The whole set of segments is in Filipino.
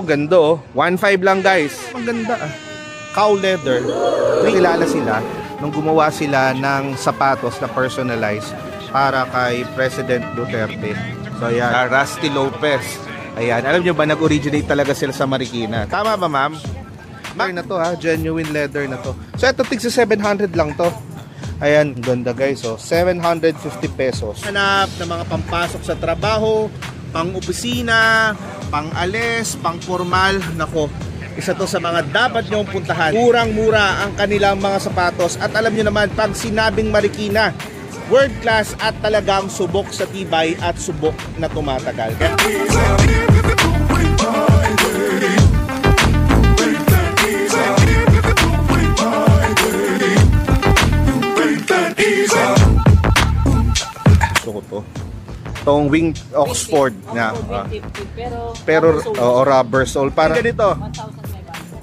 Ang ganda oh. 1.5 lang guys. Ang ganda ah. Cow leather. Nakilala sila nung gumawa sila ng sapatos na personalized para kay President Duterte. So ayan, Rusty Lopez. Ayan, alam nyo ba nag-originate talaga sila sa Marikina? Tama ba ma'am? Leather na to ha, genuine leather na to. So ito tig sa 700 lang to. Ayan, ganda guys oh, 750 pesos. Hanap na mga pampasok sa trabaho, pang-opisina, pang-alis, pang-formal, nako. Isa to sa mga dapat nyong puntahan. Murang-mura ang kanilang mga sapatos. At alam nyo naman, pag sinabing Marikina, world class at talagang subok sa tibay at subok na tumatagal. Gusto ko to. Itong wing Oxford na. Pero rubber sole. Para ganito.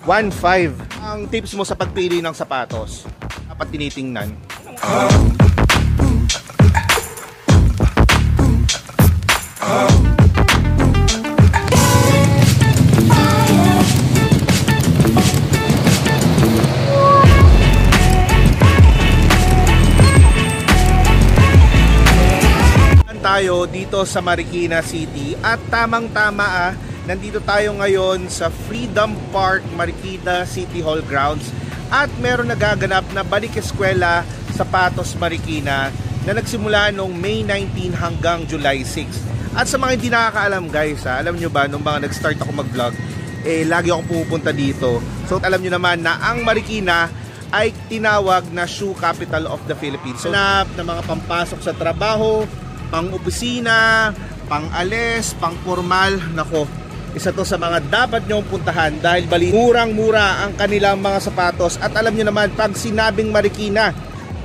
1.5 ang tips mo sa pagpili ng sapatos. Dapat tinitingnan. Tayo dito sa Marikina City at tamang-tama nandito tayo ngayon sa Freedom Park, Marikina City Hall grounds at meron nagaganap na Balik Eskwela Sapatos Marikina na nagsimula noong May 19 hanggang July 6. At sa mga hindi nakakaalam guys, alam nyo ba nung mga nag-start ako mag-vlog, lagi akong pumupunta dito. So alam nyo naman na ang Marikina ay tinawag na shoe capital of the Philippines. So na mga pampasok sa trabaho, pang-opisina, pang-alis, pang-formal, nako. Isa to sa mga dapat nyong puntahan dahil murang-mura ang kanilang mga sapatos. At alam nyo naman, pag sinabing Marikina,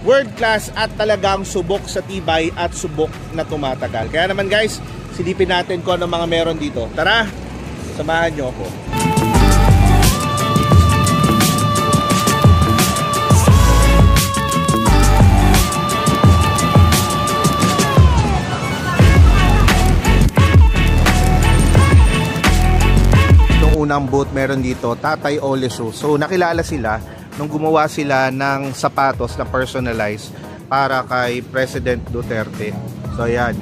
world class at talagang subok sa tibay at subok na tumatagal. Kaya naman guys, silipin natin kung ano mga meron dito. Tara, samahan nyo ako. Unang booth meron dito, Tatay Ole Shoes. So nakilala sila nung gumawa sila ng sapatos na personalized para kay President Duterte. So ayan.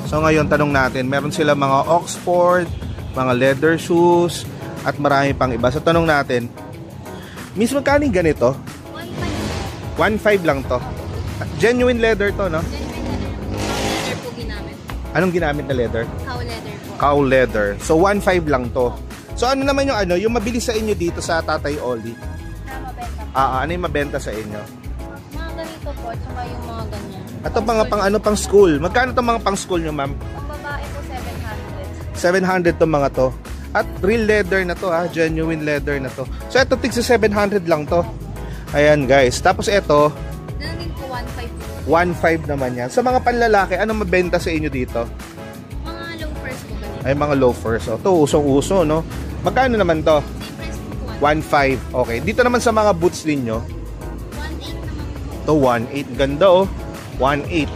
So ngayon tanong natin, meron sila mga Oxford, mga leather shoes at marami pang iba. So tanong natin, Miss, magkano ganito? 1.5 lang to. Genuine leather to, no? Genuine leather po ginamit. Anong ginamit na leather? Cow leather po. Cow leather. So 1.5 lang to. So ano naman yung mabilis sa inyo dito sa Tatay Oli? Mabenta. Ano yung mabenta sa inyo? Mga ganito po, tsaka yung mga ganyan. Ito mga pang school. Magkano itong mga pang school nyo, ma'am? Pang babae po, 700. 700 itong mga to. At real leather na to ha, genuine leather na to. So ito tig sa 700 lang to. Ayan guys. Tapos ito, Nandun po 1.5. 1.5 naman yan. Sa mga panlalaki, anong mabenta sa inyo dito? Mga loafers po ganito. Ay mga loafers. Oh, to usong-uso, no? Magkano naman to? 1.5. Okay. Dito naman sa mga boots ninyo, 1.8 naman po. to 1.8. Ganda oh. 1.8.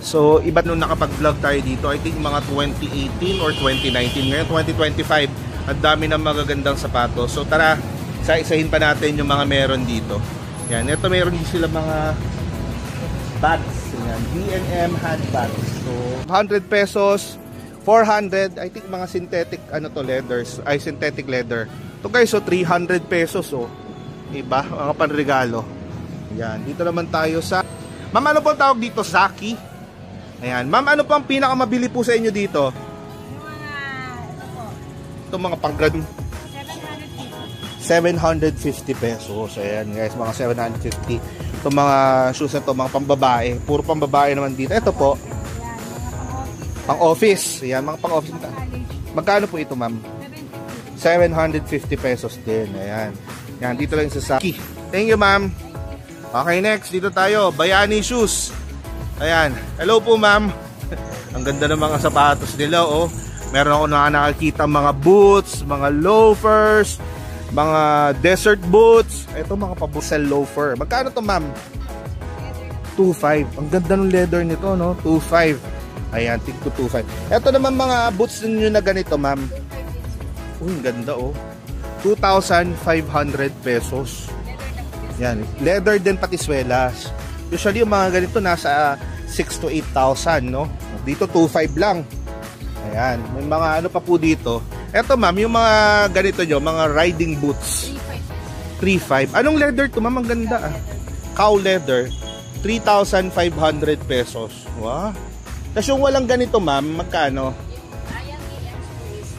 So, iba nung nakapag-vlog tayo dito, I think mga 2018 or 2019. Ngayon, 2025. Ang dami ng magagandang sapatos. So, tara, isa-isahin pa natin yung mga meron dito. Yan. Ito meron din sila mga bags. Yan. B&M handbags. So, 100 pesos. 400, I think mga synthetic leathers, ay synthetic leather. To guys, so 300 pesos oh. Diba? Mga panregalo. Yan, dito naman tayo sa Ma'am, ano po ang tawag dito? Zaki. Ayan, ma'am, ano po ang pinakamabili po sa inyo dito? Itong mga pang-grad 750 pesos. Ayan guys, mga 750. Itong mga shoes na to, mga pambabae. Puro pambabae naman dito. Ito po pang-office. Ayan, mga pang-office. Magkano po ito, ma'am? 750 pesos din. Ayan. Yan, dito lang sa Saki. Thank you, ma'am. Okay, next. Dito tayo. Bayani Shoes. Ayan. Hello po, ma'am. Ang ganda ng mga sapatos nila, oh. Meron ako nakakita mga boots, mga loafers, mga desert boots. Ito, mga pabusel loafer. Magkano to, ma'am? 2.5. Ang ganda ng leather nito, no? 2.5. Ayan, tig to 2.5. Ito naman mga boots ninyo na ganito, ma'am. Uy, ang ganda oh. 2,500 pesos. Yan. Leather din pati swelas. Usually yung mga ganito nasa 6 to 8,000, no? Dito 2,500 lang. Ayan. May mga ano pa po dito. Eto ma'am, yung mga ganito nyo, mga riding boots. 3,500. Anong leather to ma'am? Ang ganda ah. Cow leather. 3,500 pesos. Wow. Tapos yung walang ganito ma'am, magkano? Ayan, is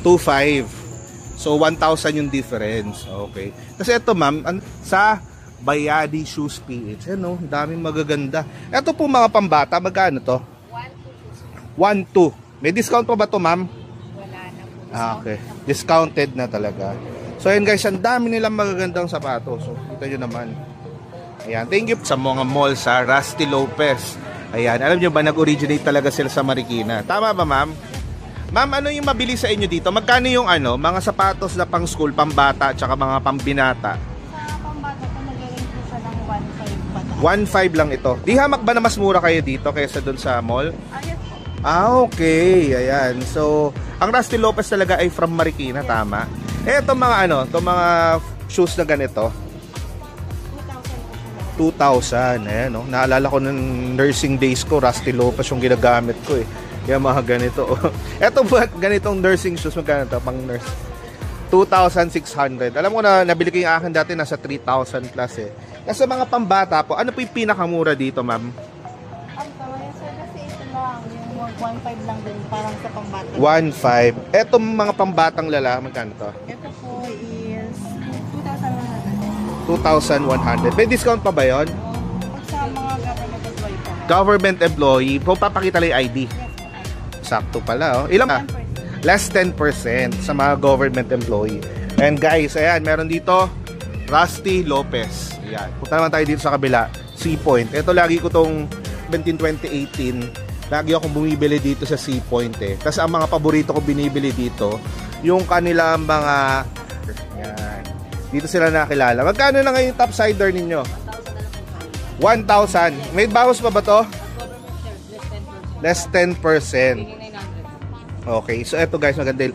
2,500. 2,500. So 1,000 yung difference. Okay. Kasi ito ma'am, sa Bayadi Shoes PH. Ano, daming magaganda. Ito po mga pambata, magkano to? 1,200. May discount pa ba to ma'am? Wala na po. Okay. Discounted na talaga. So ayan guys, ang dami nilang magagandang sapatos. So kita nyo naman. Ayan, thank you sa mga mall sa Rusty Lopez. Ayan, alam nyo ba nag-originate talaga sila sa Marikina? Tama ba ma'am? Ma'am, ano yung mabili sa inyo dito? Magkano yung ano, mga sapatos na pang school, pambata, at saka mga pambinata? Sa pambata po, nag-range po siya ng 1,500 ba? 1,500 lang ito. Di hamak ba na mas mura kayo dito kaysa dun sa mall? Yes po. Okay, ayan. So, ang Rusty Lopez talaga ay from Marikina, tama? Eh, itong mga ano, itong mga shoes na ganito, 2,000. Ayan, no? Naalala ko ng nursing days ko, Rusty Lopez yung ginagamit ko eh. Yung mga ganito. Eto ba, ganitong nursing shoes, magkano ito, pang nurse? 2,600. Alam mo na, nabili ko yung akin dati, nasa 3,000 plus eh. Kasi mga pambata po, ano po yung pinakamura dito, ma'am? Ang tawag sir, kasi ito lang, yung 1,500 lang din, parang sa pambata. 1,500. Etong mga pambatang lalaki, magkano to? Ito po is 2,100. 2,100. May discount pa ba yun? Pag sa mga government employee po. Government employee, po papakita lang yung ID. Sakto pala, oh. Ilang? 10%. Less 10% sa mga government employee. And guys, ayan, meron dito Rusty Lopez. Ayan. Punta naman tayo dito sa kabila. Sea Point. Ito lagi ko tong 2018. Lagi akong bumibili dito sa Sea Point eh. Kasi ang mga paborito ko binibili dito, yung kanilang mga ayan. Dito sila nakilala. Magkano na ngayon yung topsider ninyo? 1,000. May bawas pa ba to? Less 10%. Okay, so eto guys, maganda.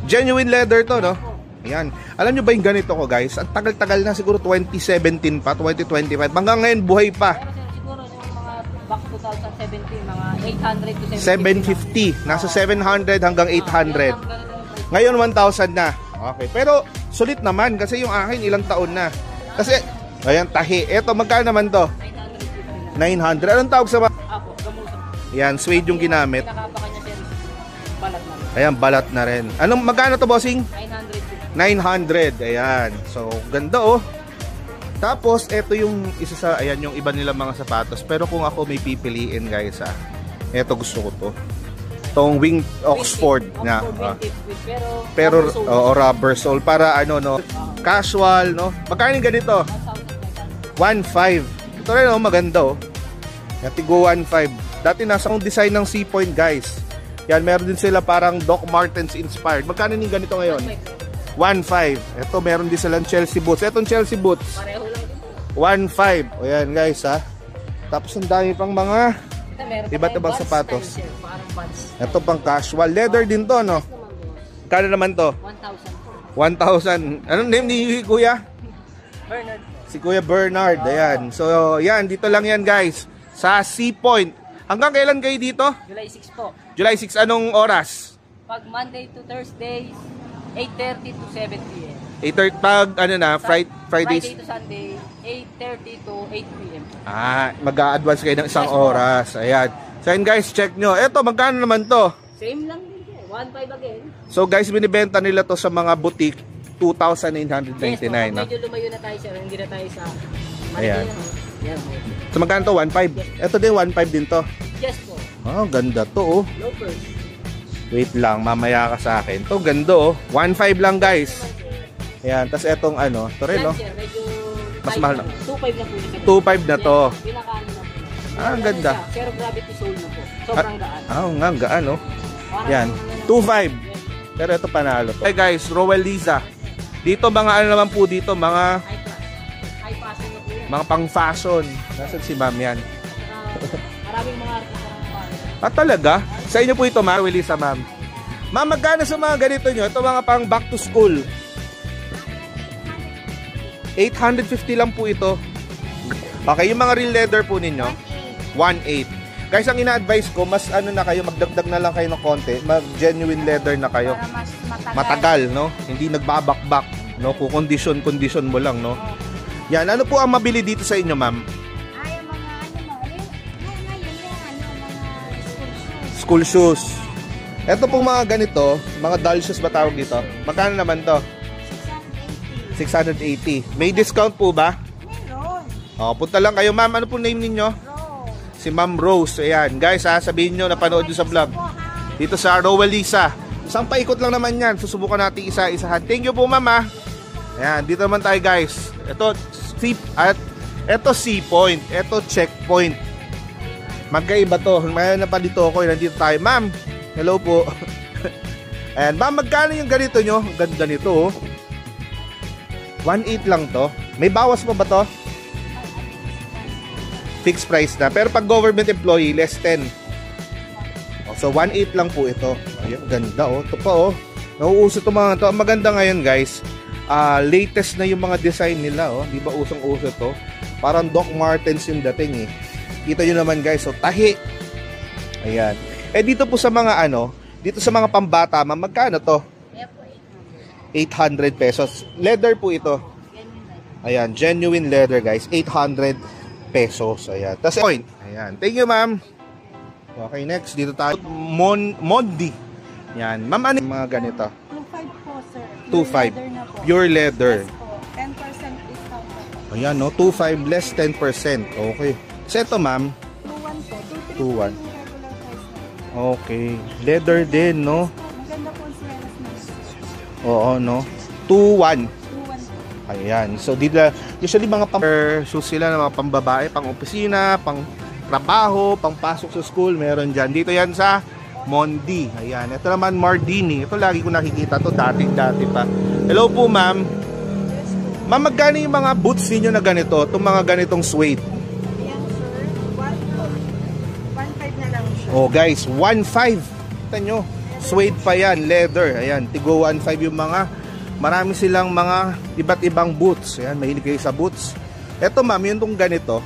Genuine leather to, no? Ayan. Alam nyo ba yung ganito ko guys? Ang tagal-tagal na, siguro 2017 pa, 2025. Hanggang ngayon, buhay pa. Pero sir, siguro yung mga back 2017, mga 800 to 750. Nasa 700 hanggang 800. Ngayon, 1,000 na. Okay, pero sulit naman kasi yung akin ilang taon na. Kasi, ayan, tahi. Eto, magkano naman to? 900. Anong tawag sa mga? Apo, gamusa. Yan, suede yung ginamit. Nakapa kanya sir, balat na. Ayan, balat na rin. Anong, magkano to bossing? 900. 900. Ayan. So, ganda oh. Tapos, ito yung isa sa, ayan, yung iba nilang mga sapatos. Pero kung ako may pipiliin guys ito gusto ko to. Itong wing Oxford na. Pero, rubber sole. Para ano, no, casual, no. Magkano yung ganito? 1,500. Ito rin oh, maganda oh. Yan, tigo 1,500. Dati nasa akong design ng Sea Point guys. Yan, meron din sila parang Doc Martens inspired. Magkano yung ganito ngayon? 1,500. Ito, meron din silang Chelsea boots. Etong Chelsea boots, Pareho lang din. 1,500. O yan guys ha. Tapos ang dami pang mga iba't ibang sapatos. Parang buds. Ito pang casual. Leather din to, no? Kano naman to? 1,000. 1,000. Anong name ni Kuya? Bernard. Si Kuya Bernard. Ayan. So, yan. Dito lang yan guys. Sa Sea Point. Hanggang kailan kayo dito? July 6 po. July 6. Anong oras? Pag Monday to Thursday, 8:30 to 7 p.m. 8:30 pag ano na, Fridays. Friday to Sunday, 8:30 to 8 p.m. Mag-a-advance kayo ng isang Yes, po. oras. Ayan. So yun guys, check nyo. Eto, magkano naman to? Same lang din. 1,500 again. So guys, binibenta nila to sa mga boutique, 2,999. Yes, po. No? Medyo lumayo na tayo sir. Hindi na tayo sa Ayan. Yan. So magkano to? 1,500. Eto din, 1,500 din to. Yes po. Oh, ganda to oh. Loafers. Wait lang, mamaya ka sa akin. To ganda oh. 1,500 lang guys. Ayan, tas etong ano, to rin Yan, no. sir. Medyo Mas tight mahal na. 2,500 na po. 2,500 na to. Pinakaano na po. Ang ganda. Zero gravity sole na po. Sobrang gaan. Nga, gaan oh. Parang Yan, ano, 2,500. Pero ito panalo to. Hey guys, Rowell Liza. Dito mga ano naman po dito, mga high class. High fashion na po yan. mga pang fashion. Nasaan si ma'am yan? Maraming mga artista ng fashion. Talaga? Sa inyo po ito, ma'am? Rowell Liza, ma'am. Ma'am, magkano sa mga ganito nyo? Ito mga pang back to school. 850 lang po ito. Okay, yung mga real leather po ninyo, 1.8. Guys, ang ina-advise ko, mas ano na kayo, magdagdag na lang kayo ng konti, mag-genuine leather na kayo. Para mas Matagal, no? Hindi nagbabakbak, no? Kung condition mo lang, no? Yan, ano po ang mabili dito sa inyo, ma'am? Ay, yung mga ngayon mga School shoes. Ito pong mga ganito, mga doll shoes ba tawag dito? Magkano naman to? 680. May discount po ba? Meron. O, punta lang kayo, ma'am. Ano po name ninyo? Si Ma'am Rose. Ayan, guys, sabihin nyo, napanood nyo sa vlog. Dito sa Rowalisa. Isang paikot lang naman yan. Susubukan natin isa-isahan. Thank you po, ma'am, ha. Ayan, dito naman tayo, guys. Ito, C-point. Ito, checkpoint. Magkaiba to. Mayroon na pa dito ako. Nandito tayo. Ma'am, hello po. Ayan, ma'am, magkano yung ganito nyo? Ganda nito, oh. 1.8 lang to. May bawas pa ba to? Fixed price na. Pero pag government employee, less 10. So 1.8 lang po ito. Ayun, ganda oh. Ito pa oh. Nauuso ito mga to. Ang maganda ngayon guys, latest na yung mga design nila oh. Di ba usong-uso to? Parang Doc Martens yung dating eh. Kita nyo naman guys, so tahi. Ayan. Eh dito po sa mga ano, dito sa mga pambata, magkano to? 800 pesos. Leather po ito. Ayan, genuine leather guys. 800 pesos. Ayan. Tapos point. Ayan. Thank you, ma'am. Okay, next. Dito tayo. Mondi. Ayan. Ma'am, ano yung mga ganito? 2.5 po, sir. 2.5. Pure leather. Yes po. 10% discount po. Ayan, no? 2.5 less 10%. Okay. So, ito, ma'am. 2.1 po. 2.1. 2.3 po yung regular price na. Okay. Leather din, no? Maganda po ang sweaters na. Oo, no? 2.1. 2.1 po. Ayan. So, dito, usually mga shoes sila na mga pambabae, pang opisina, pang trabaho, pang pasok sa school, meron dyan. Dito yan sa Mondi. Ayan. Ito naman Mardini. Ito lagi ko nakikita to dati pa. Hello po, ma'am. Ma'am, magkano yung mga boots niyo na ganito? Itong mga ganitong suede. Ayan, sir. 1.5 na lang siya. Oh, guys, 1.5. Kita nyo. Suede pa yan, leather. Ayan, tigo 1.5 yung mga, marami silang mga iba't ibang boots. Ayan, mahilig kayo sa boots. Ito, ma'am, yung tong ganito.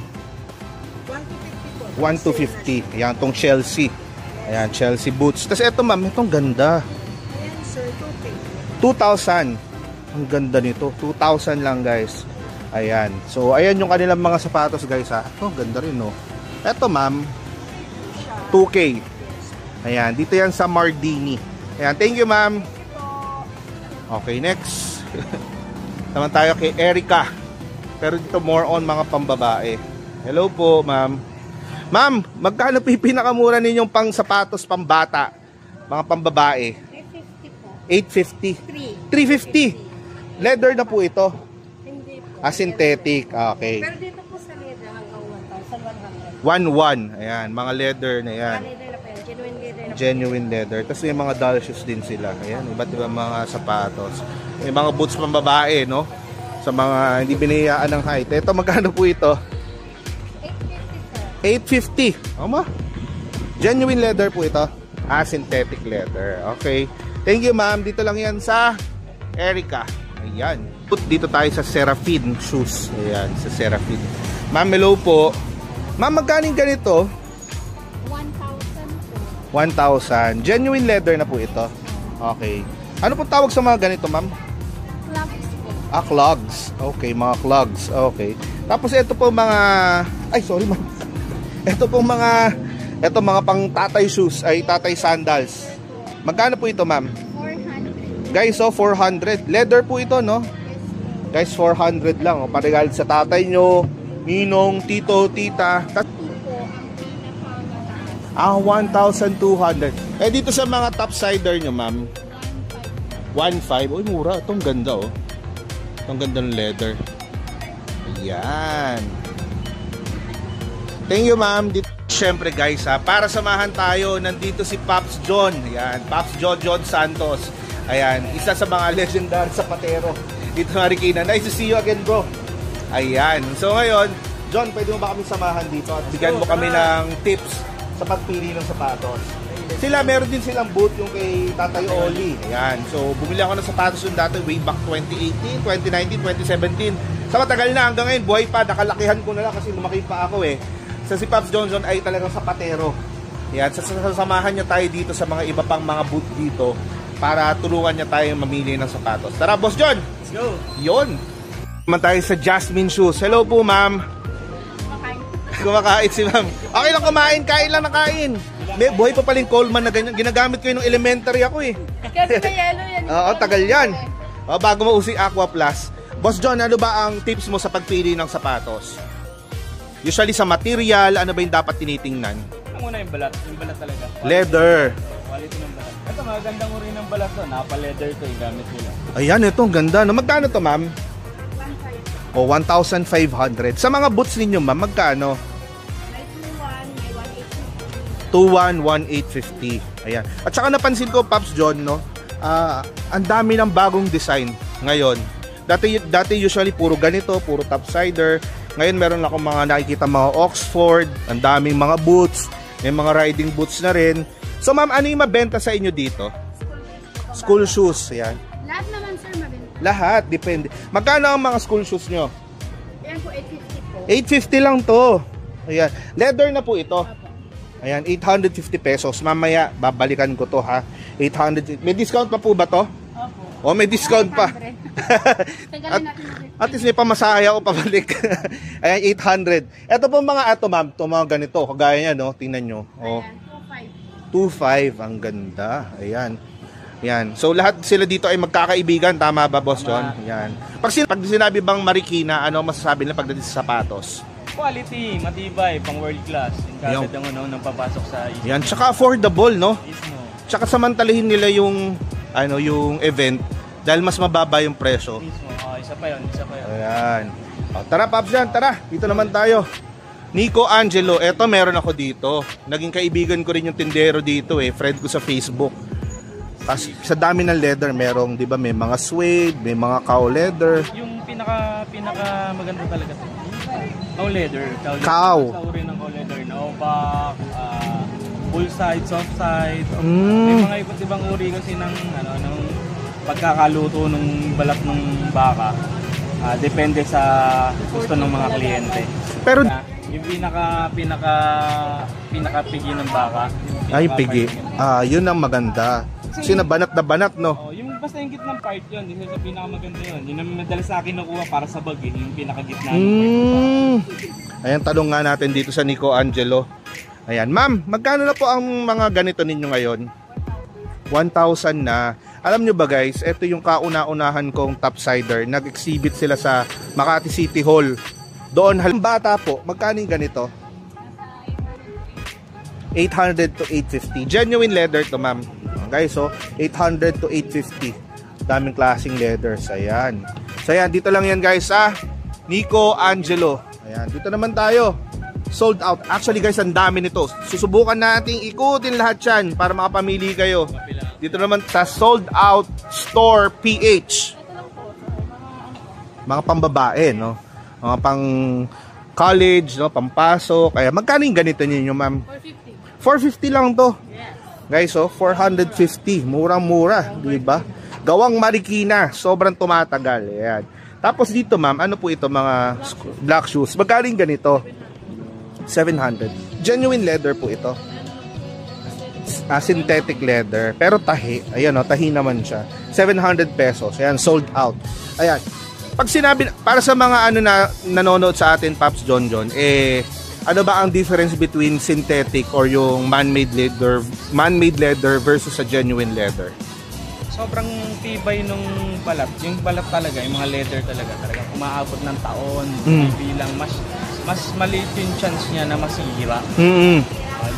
1.250. Ayan, tong Chelsea. Ayan, Chelsea boots. Tapos ito, ma'am, itong ganda. Ayan, sir. 2,000. Ang ganda nito. 2,000 lang, guys. Ayan. So, ayan yung kanilang mga sapatos, guys, ha. Ito, ganda rin, no. Ito, ma'am, 2K. Ayan, dito yan sa Mardini. Ayan, thank you, ma'am. Okay, next. Naman tayo kay Erica. Pero dito more on mga pambabae. Hello po, ma'am. Ma'am, magkano po yung pinakamura ninyong pang sapatos pambata? Mga pambabae? 350 po. 850. 350. Leather na po ito. Hindi po. Synthetic. Okay. Pero dito po sa leather hanggang 1,100. 1.1. Ayan, mga leather na yan. Leather na po yan. Genuine leather na po. Genuine leather. Tapos may mga doll shoes din sila. Ayan, iba't ibang mga sapatos. May mga boots pang babae, no? Sa mga hindi binayaan ng height. Ito, magkano po ito? 850 sir. 850. Ama? Genuine leather po ito. Synthetic leather. Okay. Thank you, ma'am. Dito lang yan sa Erica. Ayan. Dito tayo sa Seraphine shoes. Ayan, sa Seraphine. Ma'am, hello po. Ma'am, magkano ganito? 1,000 po. 1,000. Genuine leather na po ito. Okay. Ano po tawag sa mga ganito, ma'am? Clogs po. Clogs. Okay, mga clogs. Okay. Tapos ito po mga... Ay, sorry, ma'am. Ito po mga pang tatay shoes, ay tatay sandals. Magkano po ito, ma'am? 400. Guys, so 400. Leather po ito, no? Guys, 400 lang. Paregal sa tatay nyo, ninong, tito, tita. Po ang pinakamataas. 1,200. Eh, dito sa mga topsider nyo, ma'am? 1,500. Uy, mura. Itong ganda, oh. Itong ganda ng leather. Ayan. Thank you, ma'am. Siyempre, guys, ha, para samahan tayo, nandito si Pops John. Ayan, Pops John Santos. Ayan, isa sa mga legendary sapatero dito sa Marikina. Nice to see you again, bro. Ayan. So ngayon, John, pwede mo ba kami samahan dito at bigyan mo kami ng tips sa pagpili ng sapatos? Sila, meron din silang booth yung kay Tatay Oli. Ayan. So, bumili ako ng sapatos yung dati way back 2018, 2019, 2017. Sa matagal na hanggang ngayon, buhay pa. Nakalakihan ko na lang kasi lumaki pa ako eh. Sa si Pops Johnson ay talagang sapatero. Ayan. Sasamahan niya tayo dito sa mga iba pang mga booth dito para tulungan niya tayo mamili ng sapatos. Tara, Boss John! Let's go! Yun! Naman tayo sa Jasmine Shoes. Hello po, ma'am. Kumakain si ma'am. Okay lang kumain, kain lang na kain. May buhay pa paling Coleman na ganyan. Ginagamit ko yun nung elementary ako eh. Kasi may yellow yan. Oo, tagal yan. Bago mausi Aqua Plus. Boss John, ano ba ang tips mo sa pagpili ng sapatos? Usually sa material, ano ba yung dapat tinitingnan? Ang una yung balat talaga. Leather. Quality ng balat. Ito, magandang uri ng balat to. Napa-leather to yung gamit nila. Ayan, ito, ang ganda. No, magkano to, ma'am? 1,500. Sa mga boots ninyo, ma'am, magkano? 2,1,850. Ayan. At saka napansin ko, Pops John, no? Ang dami ng bagong design ngayon. Dati usually puro ganito, puro topsider. Ngayon meron akong mga nakikita mga Oxford, ang daming mga boots, may mga riding boots na rin. So ma'am, ano yung mabenta sa inyo dito? School shoes. Ayan. Lahat naman sir mabenta. Lahat, depende. Magkano ang mga school shoes nyo? Yan po 850 po. 850 lang to. Ayan. Leather na po ito. Ayan, 850 pesos. Mamaya, babalikan ko to ha. 800. May discount pa po ba to? Opo. Oh, may discount pa. At least may pamasahe ako pabalik. Ayan, 800. Ito po mga ato, ma'am. Ito mga ganito. Kagaya niya, no? Tingnan nyo. Oh. 2.5. Ang ganda. Ayan. Ayan. So, lahat sila dito ay magkakaibigan. Tama ba, Boss John? Ayan. Pag sinabi bang Marikina, ano masasabi nila pagdating sa sapatos? Quality, matibay, pang world class. Yung kasad ang nang papasok sa ismo. Yan, tsaka affordable, no? Ismo. Tsaka samantalahin nila yung yung event dahil mas mababa yung presyo. Ismo. Isa pa yun. Ayan. Tara, Pops Jan, tara. Dito naman tayo. Nico Angelo, eto meron ako dito. Naging kaibigan ko rin yung tindero dito eh. Friend ko sa Facebook. Kasi sa dami ng leather, merong, di ba, may mga suede, may mga cow leather. Yung pinaka maganda talaga to. Cow leather. Cow. Sa uri ng cow leather. No-back, full side, soft side. May mga iba't ibang uri kasi ng pagkakaluto ng balat ng baka. Depende sa gusto ng mga kliyente. Pero yung pinaka pigi ng baka. ay, pigi. Yun ang maganda. Kasi nabanat na banat, no? Yung basta yung gitnang part yun, yung sa pinakamaganda yun. Yun ang madalas sa akin nakuha para sa bag eh, yung pinakagitna. Ayan, tanong nga natin dito sa Nico Angelo. Ayan, ma'am, magkano na po ang mga ganito ninyo ngayon? 1,000 na. Alam nyo ba guys, ito yung kauna-unahan kong topsider. Nag-exhibit sila sa Makati City Hall. Doon, bata po, magkano yung ganito? 800 to 850. Genuine leather to, ma'am. Guys, so 800 to 850. Daming klaseng leathers. Ayan. So ayan, dito lang yan guys, Nico Angelo. Ayan, dito naman tayo. Sold out. Actually guys, ang dami nito. Susubukan nating ikutin lahat yan para makapamili kayo. Dito naman sa Sold Out Store PH. Mga pambabae, no? Mga pang college, no? Pampasok. Kaya magkano yung ganito ninyo, ma'am? 450 lang to. Guys, 450. Murang-mura, di ba? Gawang Marikina, sobrang tumatagal. Ayan. Tapos dito, ma'am, ano po ito mga black shoes? Magkano yung ganito? 700. Genuine leather po ito. Synthetic leather, pero tahi. Ayan, tahi naman siya. 700 pesos. Ayan, sold out. Ayan. Pag sinabi, para sa mga nanonood sa atin, Pops John, ano ba ang difference between synthetic or yung man-made leather versus a genuine leather? Sobrang tibay nung balat. Yung balat talaga, yung mga leather talaga umaabot ng taon, bilang mas maliit yung chance niya na masira.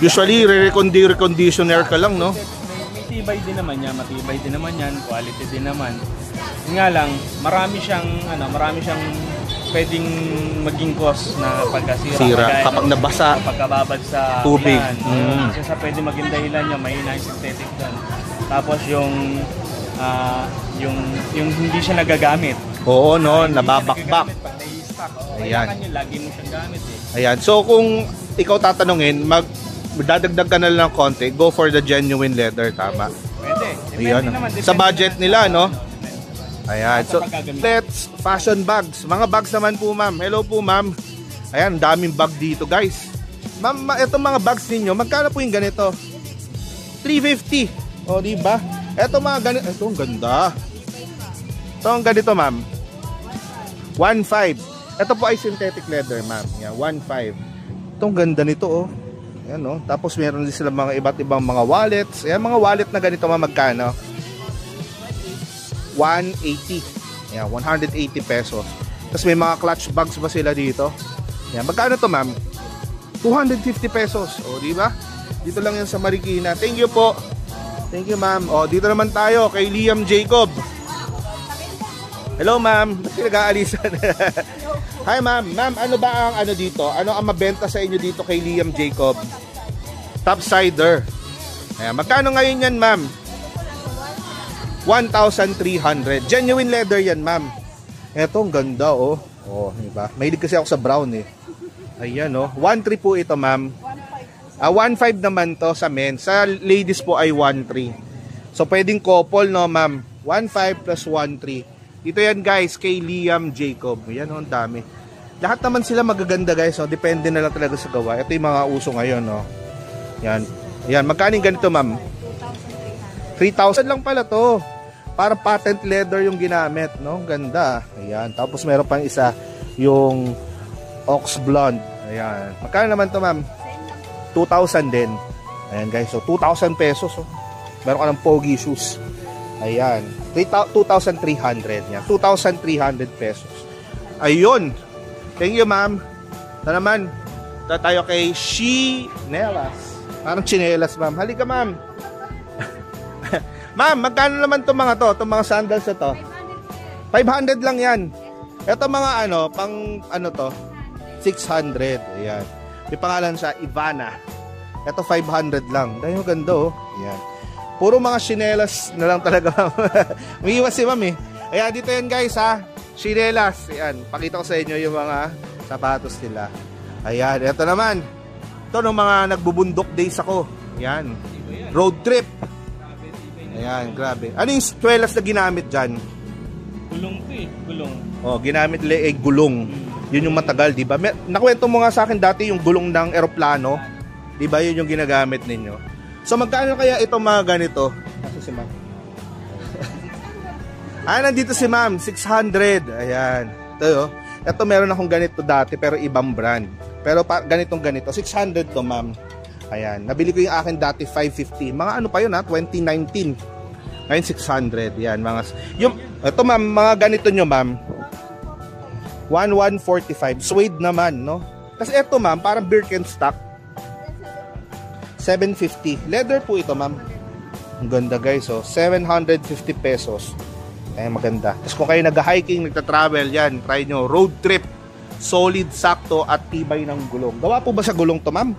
Usually, reconditioner ka lang, no? May tibay din naman yan, matibay din naman yan, quality din naman. Yung nga lang, marami siyang pwedeng maging cause na pagkasira. Kapag nabasa, pagkababad sa tubig. Kasi sa pwede maging dahilan niya, mahina yung synthetic doon. Tapos yung hindi siya nagagamit. Oo, no, nababakbak. Pag nai-stock, ayan. Kailangan lagi mo siyang gamit eh. Ayan, so kung ikaw tatanungin, dadagdag ka na lang ng konti, go for the genuine leather, tama? Pwede. Ayan. Sa budget nila, no? Ayan. So, let's fashion bags. Mga bags naman po, ma'am. Hello po, ma'am. Ayan, daming bag dito, guys. Ma'am, itong mga bags ninyo, magkano po yung ganito? 350. O, di ba? Ito mga ganito. Ito, ang ganda. Ito, ang ganito, ma'am. 1.5. Ito po ay synthetic leather, ma'am. Yan, 1.5. Ito, ang ganda nito, oh. Ayan, oh. Tapos, meron din sila mga iba't ibang mga wallets. Ayan, mga wallet na ganito, ma'am, magkano? 180. Ayan, 180 pesos. Tapos, may mga clutch bags ba sila dito? Ayan, magkano to, ma'am? 250 pesos. O, di ba? Dito lang yan sa Marikina. Thank you po. Thank you, ma'am. O, dito naman tayo kay Liam Jacob. Hello, ma'am. Ba't nag-aalisan? Hi, ma'am. Ma'am, ano ba ang ano dito? Ano ang mabenta sa inyo dito kay Liam Jacob? Topsider. Ayan, magkano ngayon yan, ma'am? 1,300. Genuine leather yan, ma'am. Eto, ang ganda, oh. Oh, diba? Mahilig kasi ako sa brown, eh. Ayan, oh. 1,300 po ito, ma'am. 1.5 naman to sa men. Sa ladies po ay 1.3. So, pwedeng couple, no, ma'am? 1.5 plus 1.3. Dito yan, guys, kay Liam Jacob. Yan, oh, ang dami. Lahat naman sila magaganda, guys. Oh. Depende na lang talaga sa gawa. Ito yung mga uso ngayon, no. Yan. Yan. Magkano yung ganito, ma'am? 3,000 lang pala to. Para patent leather yung ginamit, no? Ganda. Ayan. Tapos meron pang isa, yung Ox Blonde. Ayan. Magkano naman to, ma'am? 2,000 din. Ayan, guys. So, 2,000 pesos. Oh. Meron ka ng pogi shoes. Ayan. 2,300. Yan. 2,300 pesos. Ayun. Thank you, ma'am. Ito naman. Ito tayo kay Chinelas. Parang chinelas, ma'am. Halika, ma'am. Ma'am, magkano naman itong mga to? Itong mga sandals na to? 500 lang yan. Ito mga ano, pang ano to? 600. Ayan. May pangalan siya, Ivana. Ito 500 lang. Dahil yung ganda, oh. Ayan. Puro mga chinelas na lang talaga. Umiiwas si ma'am, eh. Ayan, dito yan, guys, ha. Chinelas. Ayan. Pakita ko sa inyo yung mga sapatos nila. Ayan. Ito naman. Ito ng mga nagbubundok days ako. Ayan. Road trip. Ayan, grabe. Ano yung swelas na ginamit dyan? Gulong to, eh. Gulong. Oh, ginamit nila eh, gulong. Yun yung matagal, di ba? Nakwento mo nga sa akin dati yung gulong ng eroplano. Di ba? Yun yung ginagamit ninyo. So, magkano kaya itong mga ganito? Nasa si ma'am? Nandito si ma'am. 600. Ayan. Ito, oh. Ito, meron akong ganito dati, pero ibang brand. Pero ganitong ganito. 600 to, ma'am. Ayan. Nabili ko yung akin dati, 550. Mga ano pa yun, ha? 2019. Ngayon, 600. Yan, mga... Ito, ma'am, mga ganito nyo, ma'am. 1,145. Suede naman, no? Kasi ito, ma'am, parang Birkenstock. 750. Leather po ito, ma'am. Ang ganda, guys, oh. 750 pesos. Ayan, maganda. Tapos kung kayo nag-hiking, nagta-travel, yan, try nyo. Road trip. Solid, sakto, at tibay ng gulong. Gawa po ba sa gulong to, ma'am?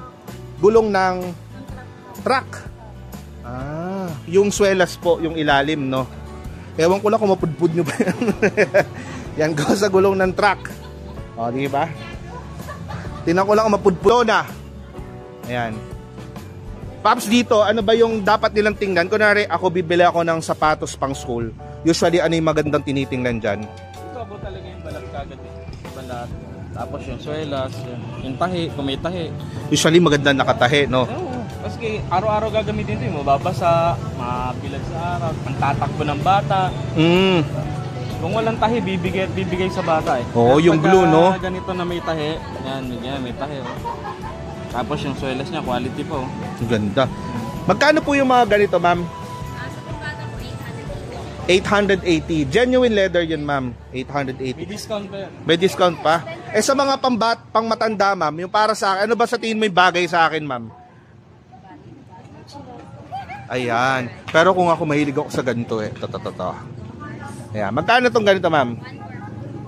Gulong ng truck. Yung swelas po, yung ilalim, no? Ewan ko lang kung mapudpud nyo ba yan. Yan, gawa sa gulong ng truck. O, di ba? Tingnan ko lang kung mapudpud na. Ayan. Paps, dito, ano ba yung dapat nilang tingnan? Kunwari, ako bibili ako ng sapatos pang school. Usually, ano yung magandang tinitingnan dyan? Ito po talaga yung balat kagad, eh. Balat. Tapos yung swelas, yung tahi, kung may tahi. Usually maganda nakatahi, no? Oo. Kasi araw-araw gagamitin ito, mababasa, mabilad sa araw, ang tatakbo ng bata. Kung walang tahi, bibigay sa bata, eh. Oo, yung glue, no? Ganito na may tahi, yan, may tahi, oh. Tapos yung swelas niya, quality po. Ang ganda. Magkano po yung mga ganito, ma'am? 880. Genuine leather yun, ma'am. 880. May discount pa yan. May discount pa? Eh sa mga pang matanda, ma'am, yung para sa akin, ano ba sa tingin mo yung bagay sa akin, ma'am? Ayan. Pero kung ako mahilig ako sa ganito, eh. Ito. Ayan. Magkano tong ganito, ma'am?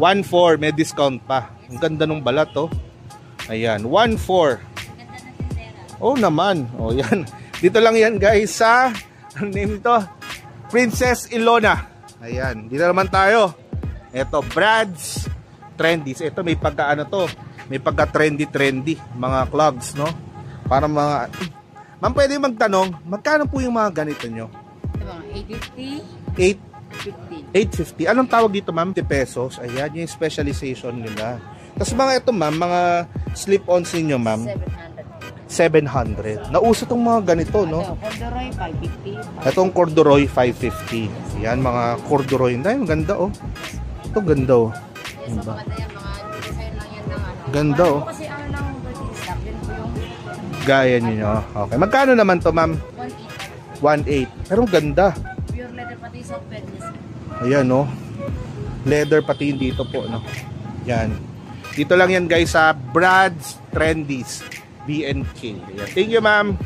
1,400. May discount pa. Ang ganda nung balat, oh. Ayan. 1,400. Oh, naman. Oh, yan. Dito lang yan, guys, sa, ano name ito? Princess Ilona. Ayan, dito naman tayo. Ito, Brad's Trendies. Ito may pagka ano to, may pagka trendy mga clogs, no? Para mga... Ma'am, pwede magtanong, magkano po yung mga ganito nyo? Ito mga 850. Anong tawag dito, ma'am? 50 pesos. Ayan, yung specialization nila. Tapos mga ito, ma'am, mga slip-ons ninyo, ma'am. 700. Nauso tong mga ganito, no? Ito, corduroy 550. Itong corduroy 550. Yan, mga corduroy. Ay, ganda, oh. Ito, ganda, oh. Yes, so maganda yan, mga design lang yan ng ano. Ganda, oh. Kasi ano lang birthday stock, yun po yung Gaya niyo. Okay. Magkano naman to, ma'am? 1.8. 1.8. Pero ganda. Pure leather pati sa pedals. Ayan, no? Leather pati dito po, no? Yan. Dito lang yan, guys, sa Brad's Trendies. BNK. Ayan. Thank you, ma'am.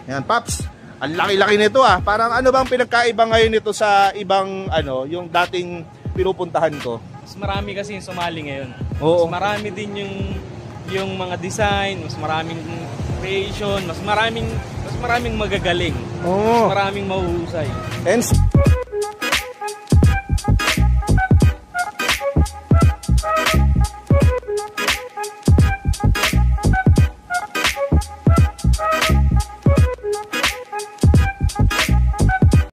Yan, Paps. Ang laki-laki nito, ah. Parang ano bang pinagkaiba ngayon nito sa ibang, ano, yung dating pinupuntahan ko? Mas marami kasi yung sumali ngayon. Oo. Mas marami din yung mga design, mas maraming creation, mas maraming magagaling. Oo. Mas maraming mahuhusay. And